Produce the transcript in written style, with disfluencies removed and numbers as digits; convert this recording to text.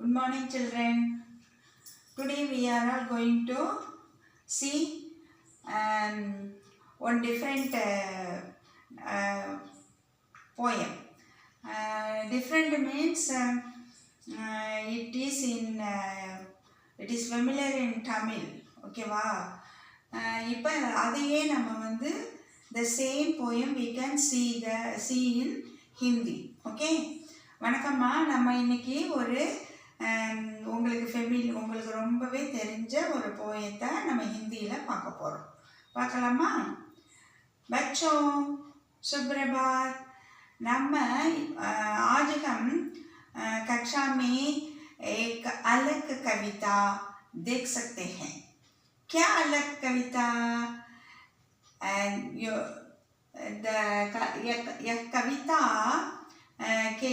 Good morning, children. Today we are all going to see one different poem. Different means it is familiar in Tamil. Okay, wow. இப்போ அதையே நம்ம வந்து the same poem we can see in Hindi. Okay. வணக்கம்மா. நம்ம இன்னைக்கு ஒரு உங்களுக்கு ரொம்பவே தெரிஞ்ச ஒரு போயத்தை நம்ம ஹிந்தியில் பார்க்க போகிறோம். பார்க்கலாமா? बच्चों सुप्रभात. நம்ம आज हम कक्षा में एक अलग कविता देख सकते हैं. क्या अलग कविता? यह कविता के